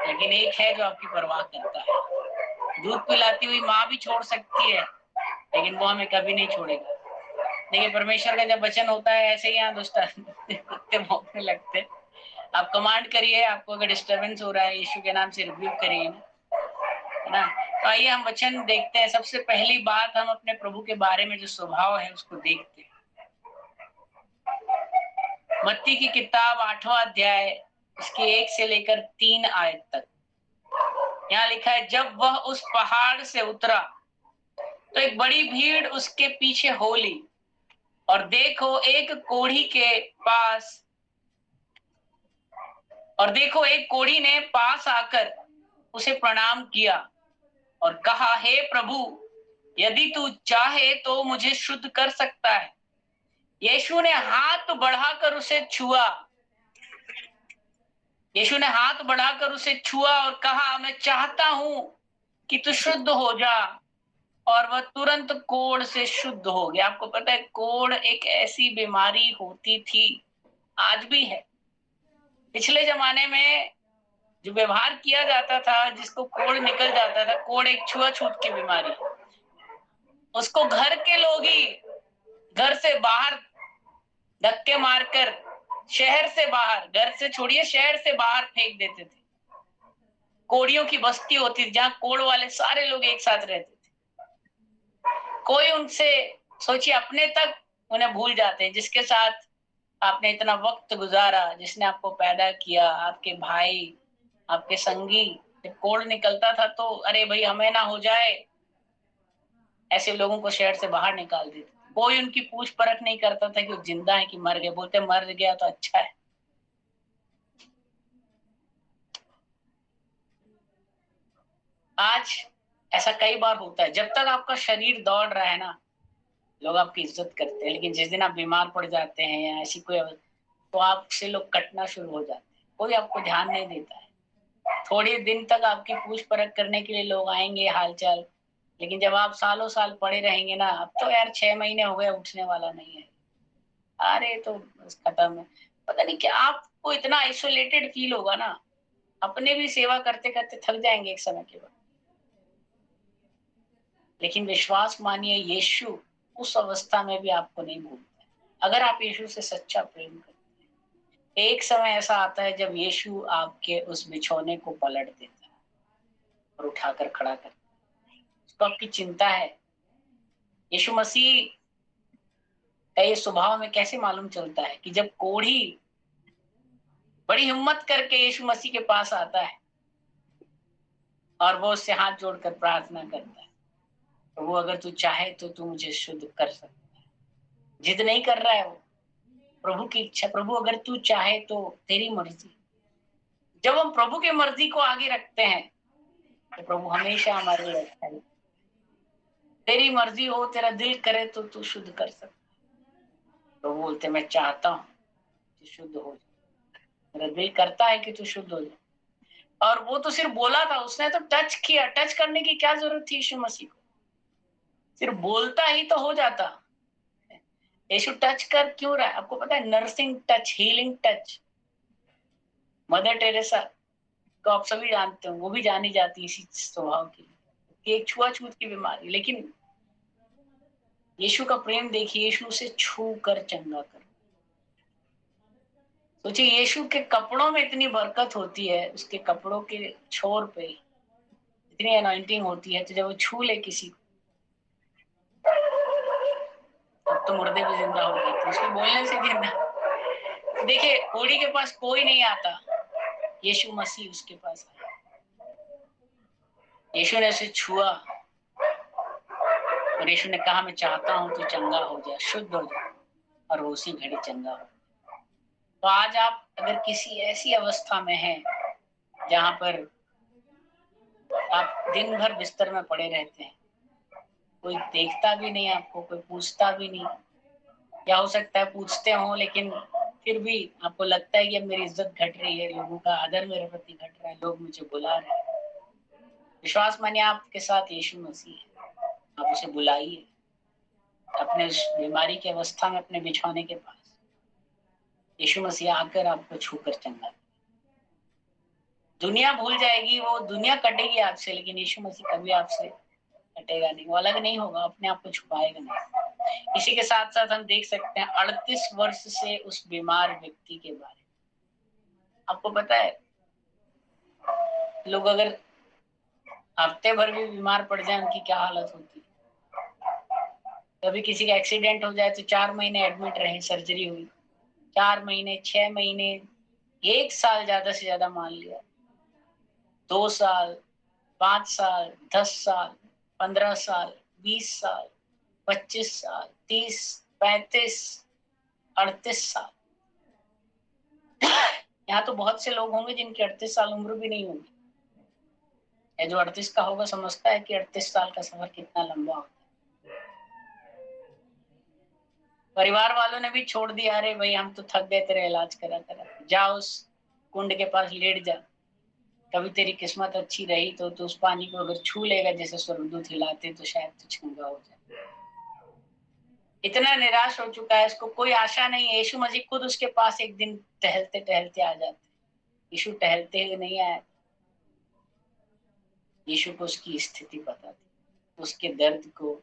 लेकिन एक है जो आपकी परवाह करता है। दूध पिलाती हुई माँ भी छोड़ सकती है, लेकिन वो हमें कभी नहीं छोड़ेगा। देखिए परमेश्वर का जब वचन होता है, ऐसे ही यहाँ कुत्ते भौंकने लगते। आप कमांड करिए, आपको अगर डिस्टरबेंस हो रहा है यीशु के नाम से रिब्यूक करिए, है ना। तो आइए हम वचन देखते हैं। सबसे पहली बात, हम अपने प्रभु के बारे में जो स्वभाव है उसको देखते हैं। मत्ती की किताब 8वां अध्याय, इसके 1 से लेकर 3 आयत तक यहाँ लिखा है, जब वह उस पहाड़ से उतरा तो एक बड़ी भीड़ उसके पीछे हो ली, और देखो एक कोढ़ी ने पास आकर उसे प्रणाम किया और कहा, हे प्रभु, यदि तू चाहे तो मुझे शुद्ध कर सकता है। यीशु ने हाथ बढ़ाकर उसे छुआ और कहा, मैं चाहता हूं कि तू शुद्ध हो जा। और वह तुरंत कोढ़ से शुद्ध हो गया। आपको पता है कोढ़ एक ऐसी बीमारी होती थी, आज भी है। पिछले जमाने में जो व्यवहार किया जाता था, जिसको कोढ़ निकल जाता था, कोढ़ एक छुआछूत की बीमारी, उसको घर के लोग ही घर से बाहर धक्के मारकर शहर से बाहर, घर से छोड़िए शहर से बाहर फेंक देते थे। कोढ़ियों की बस्ती होती थी जहां कोढ़ वाले सारे लोग एक साथ रहते थे। कोई उनसे, सोचिए, अपने तक उन्हें भूल जाते हैं, जिसके साथ आपने इतना वक्त गुजारा, जिसने आपको पैदा किया, आपके भाई, आपके संगी, जब कोढ़ निकलता था तो अरे भाई हमें ना हो जाए, ऐसे लोगों को शहर से बाहर निकाल देते। कोई उनकी पूछ परख नहीं करता था कि वो जिंदा है कि मर गए। बोलते मर गया तो अच्छा है। आज ऐसा कई बार होता है, जब तक आपका शरीर दौड़ रहा है ना, लोग आपकी इज्जत करते हैं, लेकिन जिस दिन आप बीमार पड़ जाते हैं या ऐसी कोई, तो आपसे लोग कटना शुरू हो जाते हैं। कोई आपको ध्यान नहीं देता है। थोड़े दिन तक आपकी पूछ परख करने के लिए लोग आएंगे, हालचाल, लेकिन जब आप सालों साल पड़े रहेंगे ना, अब तो यार 6 महीने हो गए, उठने वाला नहीं है, अरे तो बस खत्म है। पता नहीं क्या आपको इतना आइसोलेटेड फील होगा ना, अपने भी सेवा करते करते थक जाएंगे एक समय के बाद। लेकिन विश्वास मानिए, यीशु उस अवस्था में भी आपको नहीं भूलता है, अगर आप यीशु से सच्चा प्रेम करते हैं। एक समय ऐसा आता है जब यीशु आपके उस बिछौने को पलट देता है और उठाकर खड़ा करता है। उसको आपकी चिंता है। यीशु मसीह का ये स्वभाव में कैसे मालूम चलता है कि जब कोढ़ी बड़ी हिम्मत करके यीशु मसीह के पास आता है और वो उससे हाथ जोड़कर प्रार्थना करता है, तो वो, अगर तू चाहे तो तू मुझे शुद्ध कर सकता है। जिद नहीं कर रहा है वो, प्रभु की इच्छा, प्रभु अगर तू चाहे तो तेरी मर्जी। जब हम प्रभु की मर्जी को आगे रखते हैं तो प्रभु हमेशा हमारे लिए अच्छा है। तेरी मर्जी हो, तेरा दिल करे तो तू शुद्ध कर सकता है। तो बोलते मैं चाहता हूँ कि शुद्ध हो जाए, मेरा दिल करता है कि तू शुद्ध हो जाए। और वो तो सिर्फ बोला था, उसने तो टच किया। टच करने की क्या जरूरत थी यीशु मसीह को, सिर्फ बोलता ही तो हो जाता। यीशु टच कर क्यों रहा है? आपको पता है, nursing touch, healing touch. Mother Teresa को आप सभी जानते हो, वो भी जानी जाती है इसी स्वभाव की, एक छुआछूत की बीमारी। लेकिन यीशु का प्रेम देखिए, यीशु उसे छू कर चंगा कर। सोचिए यीशु के कपड़ों में इतनी बरकत होती है, उसके कपड़ों के छोर पे इतनी अनॉइंटिंग होती है, तो जब वो छू ले किसी को तब तो मुर्दे भी जिंदा हो जाते हैं, उसके बोलने से जिंदा। देखिए कोढ़ी के पास कोई नहीं आता, यीशु मसीह उसके पास आया। यीशु ने उसे छुआ और यीशु ने कहा मैं चाहता हूं तू चंगा हो जा, शुद्ध हो जा, और वो उसी घड़ी चंगा हो। तो आज आप अगर किसी ऐसी अवस्था में हैं जहां पर आप दिन भर बिस्तर में पड़े रहते हैं, कोई देखता भी नहीं आपको, कोई पूछता भी नहीं, या हो सकता है पूछते हो लेकिन फिर भी आपको लगता है कि अब मेरी इज्जत घट रही है, लोगों का आदर मेरे प्रति घट रहा है, लोग मुझे बुला रहे हैं। विश्वास मानिए आपके साथ यीशु मसीह है, आप उसे बुलाइए अपने उस बीमारी की अवस्था में अपने बिछौने के पास। यीशु मसीह आकर आपको छूकर चंगा। दुनिया भूल जाएगी, वो दुनिया कटेगी आपसे, लेकिन यीशु मसीह कभी आपसे कटेगा नहीं, वो अलग नहीं होगा, अपने आप को छुपाएगा नहीं। इसी के साथ साथ हम देख सकते हैं 38 वर्ष से उस बीमार व्यक्ति के बारे में। आपको पता है लोग अगर हफ्ते भर भी बीमार पड़ जाए उनकी क्या हालत होती है। कभी किसी का एक्सीडेंट हो जाए तो 4 महीने एडमिट रहे, सर्जरी हुई, 4 महीने, 6 महीने, 1 साल ज्यादा से ज्यादा मान लिया, 2 साल, 5 साल, 10 साल, 15 साल, 20 साल, 25 साल, 30, 35, 38 साल। यहाँ तो बहुत से लोग होंगे जिनकी 38 साल उम्र भी नहीं होगी। जो 38 का होगा समझता है कि 38 साल का सफर कितना लंबा होता है। परिवार वालों ने भी छोड़ दिया, अरे भाई हम तो थक गए तेरा इलाज करा करा, जा उस कुंड के पास लेट जा, कभी तेरी किस्मत अच्छी रही तो उस पानी को अगर छू लेगा जैसे स्वर्गदूत हिलाते तो शायद तो चंगा हो जाए। इतना निराश हो चुका है, इसको कोई आशा नहीं है। यीशु मसीह खुद उसके पास एक दिन टहलते टहलते आ जाते। यीशु टहलते हुए नहीं आया, यीशु को उसकी स्थिति पता थी, उसके दर्द को,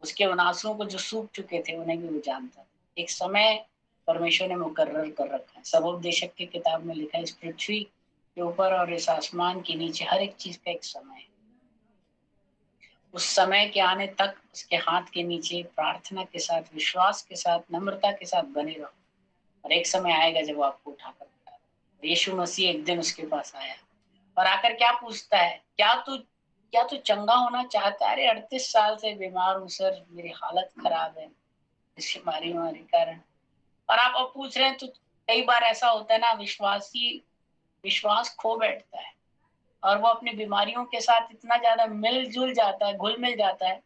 उसके उन आंसुओं को जो सूख चुके थे उन्हें भी वो जानता था। एक समय परमेश्वर ने मुकर्रर कर रखा है, सबोपदेशक की किताब में लिखा है इस पृथ्वी के ऊपर और इस आसमान के नीचे हर एक चीज का एक समय है। उस समय के आने तक उसके हाथ के नीचे प्रार्थना के साथ, विश्वास के साथ, नम्रता के साथ बने रहो, और एक समय आएगा जब वो आपको उठाकर उठाएगा। यीशु मसीह एक दिन उसके पास आया और आकर क्या पूछता है, क्या तू चंगा होना चाहता है? अरे 38 साल से बीमार हूँ सर, मेरी हालत खराब है इस बीमारी के कारण। और आप अब पूछ रहे हैं, तो कई बार ऐसा होता है ना, विश्वास खो बैठता है और वो अपनी बीमारियों के साथ इतना ज्यादा मिलजुल जाता है, घुल मिल जाता है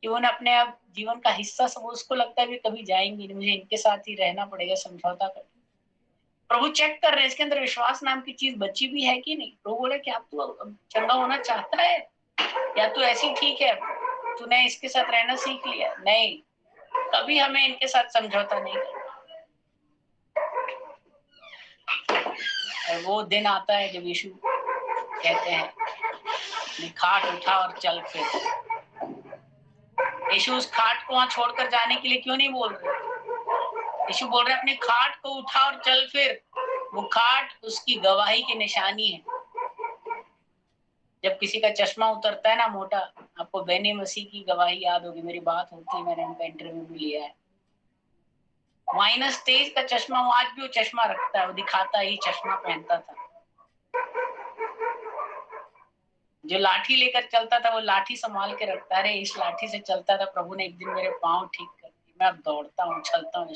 कि उन्हें अपने आप जीवन का हिस्सा सब, उसको लगता है भी कभी जाएंगी नहीं, मुझे इनके साथ ही रहना पड़ेगा, समझौता कर। प्रभु चेक कर रहे हैं इसके अंदर विश्वास नाम की चीज बची भी है कि नहीं। प्रभु बोले कि आप तो चंगा होना चाहता है या तू ऐसी ठीक है, तूने इसके साथ रहना सीख लिया? नहीं, कभी हमें इनके साथ समझौता नहीं करना। और वो दिन आता है जब यीशु कहते हैं खाट उठा और चल फिर। यीशु उस खाट को वहां छोड़कर जाने के लिए क्यों नहीं बोल रहे? यीशु बोल रहे अपनी खाट को उठा और चल फिर। वो खाट उसकी गवाही की निशानी है। जब किसी का चश्मा उतरता है ना मोटा, आपको बेनी मसीह की गवाही याद होगी, मेरी बात होती है, मैंने उनका इंटरव्यू भी लिया है। -23 का चश्मा, वो आज भी वो चश्मा रखता है, वो दिखाता ही चश्मा पहनता था। जो लाठी लेकर चलता था वो लाठी संभाल के रखता है, इस लाठी से चलता था, प्रभु ने एक दिन मेरे पांव ठीक कर दिए, मैं अब दौड़ता हूँ, चलता हूँ।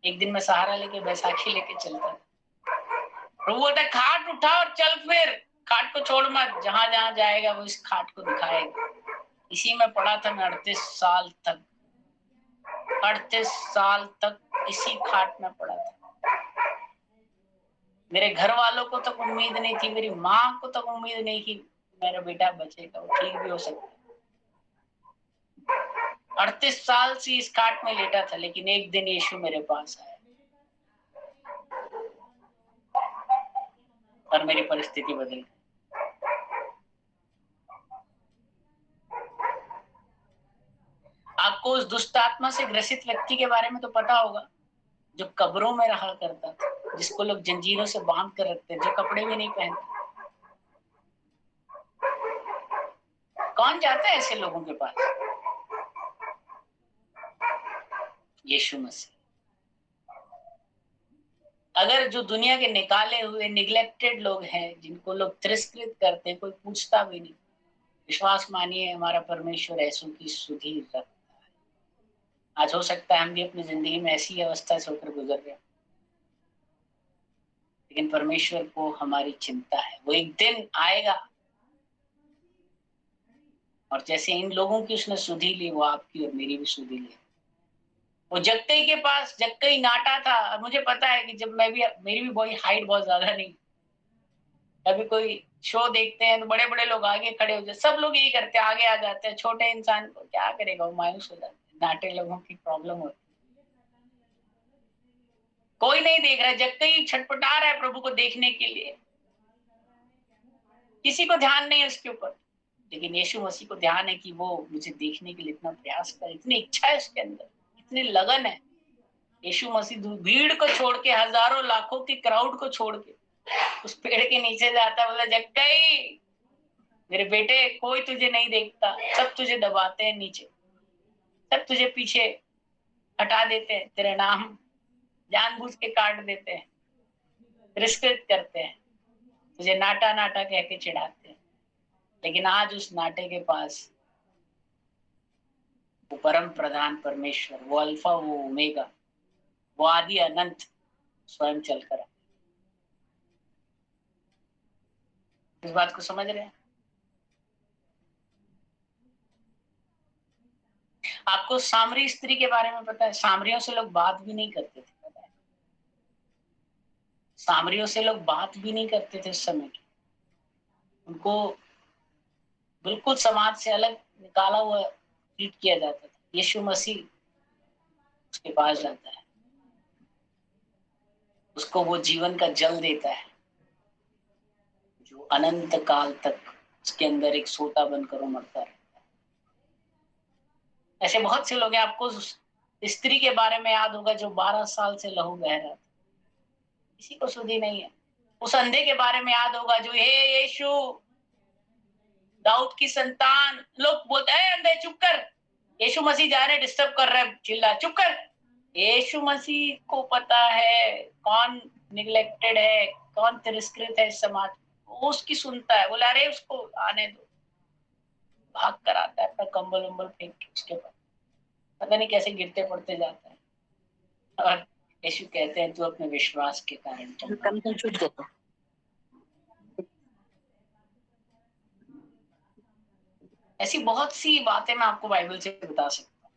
एक दिन मैं सहारा लेके बैसाखी लेके चलता था। प्रभु बोलता है खाट उठा और चल फिर, खाट को छोड़ मत, जहां जहां जाएगा वो इस खाट को दिखाएगा। इसी में पड़ा था मैं 38 साल तक, 38 साल तक इसी खाट में पड़ा था। मेरे घर वालों को तक उम्मीद नहीं थी, मेरी माँ को तक उम्मीद नहीं थी मेरा बेटा बचेगा, वो ठीक भी हो सकता। 38 साल से इस खाट में लेटा था, लेकिन एक दिन यीशु मेरे पास आया और मेरी परिस्थिति बदल गई। आपको उस दुष्ट आत्मा से ग्रसित व्यक्ति के बारे में तो पता होगा जो कब्रों में रहा करता था, जिसको लोग जंजीरों से बांध कर रखते, जो कपड़े भी नहीं पहनते। कौन जाता है ऐसे लोगों के पास? यीशु मसीह। अगर जो दुनिया के निकाले हुए निग्लेक्टेड लोग हैं, जिनको लोग तिरस्कृत करते हैं, कोई पूछता भी नहीं, विश्वास मानिए हमारा परमेश्वर ऐसों की सुधि रखता है। आज हो सकता है हम भी अपनी जिंदगी में ऐसी अवस्था से होकर गुजर रहे, लेकिन परमेश्वर को हमारी चिंता है। वो एक दिन आएगा और जैसे इन लोगों की उसने सुधि ली, वो आपकी और मेरी भी सुधि ली। वो जक्कई के पास, जक्कई नाटा था। और मुझे पता है कि जब मेरी भी बॉडी हाइट बहुत ज्यादा नहीं, कभी कोई शो देखते हैं तो बड़े बड़े लोग आगे खड़े हो जाते, सब लोग यही करते हैं, आगे आ जाते हैं। छोटे इंसान को क्या करेगा, वो मायूस हो जाते हैं। नाटे लोगों की प्रॉब्लम होती, कोई नहीं देख रहा। जक्कई छटपटा रहा है प्रभु को देखने के लिए, किसी को ध्यान नहीं है उसके ऊपर, लेकिन यीशु मसीह को ध्यान है कि वो मुझे देखने के लिए इतना प्रयास करे, इतनी इच्छा है उसके अंदर, इतनी लगन है। यीशु मसीह भीड़ को छोड़ के, हजारों लाखों की क्राउड को छोड़ के उस पेड़ के नीचे जाता, बोला जक्कई मेरे बेटे, कोई तुझे नहीं देखता, सब तुझे दबाते हैं नीचे, सब तुझे पीछे हटा देते हैं, तेरा नाम जानबूझ के काट देते हैं, तिरस्कृत करते हैं, तुझे नाटा नाटा कह के चिढ़ाते हैं। लेकिन आज उस नाटे के पास वो परम प्रधान परमेश्वर, वो अल्फा, वो ओमेगा, वो आदि अनंत स्वयं चलकर, इस बात को समझ रहे हैं? आपको सामरी स्त्री के बारे में पता है? सामरियों से लोग बात भी नहीं करते थे, पता है? सामरियों से लोग बात भी नहीं करते थे उस समय की, उनको बिल्कुल समाज से अलग निकाला हुआ ट्रीट किया जाता था। यीशु मसीह उसके पास जाता है, उसको वो जीवन का जल देता है, जो अनंत काल तक उसके अंदर एक सोता बनकर उमड़ता रहता है। ऐसे बहुत से लोग हैं। आपको स्त्री के बारे में याद होगा जो 12 साल से लहू बह रहा था, किसी को सुधी नहीं है। उस अंधे के बारे में याद होगा जो, हे यीशु दाऊद की संतान, लोग बोलते हैं अंधे चुप कर, यीशु मसीह जा रहे डिस्टर्ब कर रहे, चिल्ला चुप कर। यीशु मसीह को पता है कौन निग्लेक्टेड है, कौन तिरस्कृत है इस समाज, वो उसकी सुनता है। बोला अरे उसको आने दो, भाग कर आता है, अपना कंबल उम्बल फेंक के उसके पास, पता नहीं कैसे गिरते पड़ते जाता है। और यीशु कहते हैं तू अपने विश्वास के कारण ऐसी बहुत सी बातें मैं आपको बाइबल से बता सकता हूँ।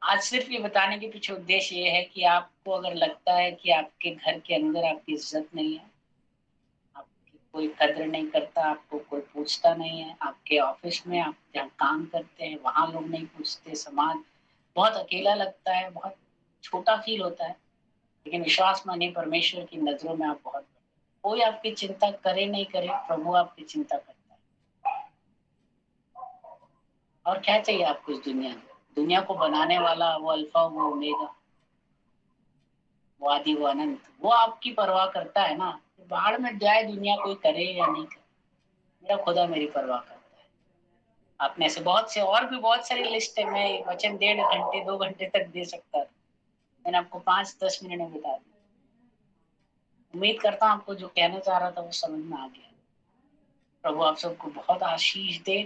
आज सिर्फ ये बताने के पीछे उद्देश्य ये है कि आपको अगर लगता है कि आपके घर के अंदर आपकी इज्जत नहीं है, आपकी कोई कद्र नहीं करता, आपको कोई पूछता नहीं है, आपके ऑफिस में आप जहाँ काम करते हैं वहां लोग नहीं पूछते, समाज बहुत अकेला लगता है, बहुत छोटा फील होता है, लेकिन विश्वास मानिए परमेश्वर की नजरों में आप बहुत, कोई आपकी चिंता करे नहीं करे, प्रभु आपकी चिंता करता है। और क्या चाहिए आपको इस दुनिया में? दुनिया को बनाने वाला वो अल्फा, वो ओमेगा, वो आदि, वो अनंत, वो आपकी परवाह करता है ना। बाहर में जाए दुनिया, कोई करे या नहीं करे, मेरा खुदा मेरी परवाह करता है। आपने ऐसे बहुत से और भी बहुत सारी लिस्ट है, मैं वचन 1.5 घंटे 2 घंटे तक दे सकता था, मैंने आपको 5-10 मिनट में बता दिया। उम्मीद करता हूँ आपको जो कहना चाह रहा था वो समझ में आ गया। प्रभु आप सबको बहुत आशीष दे।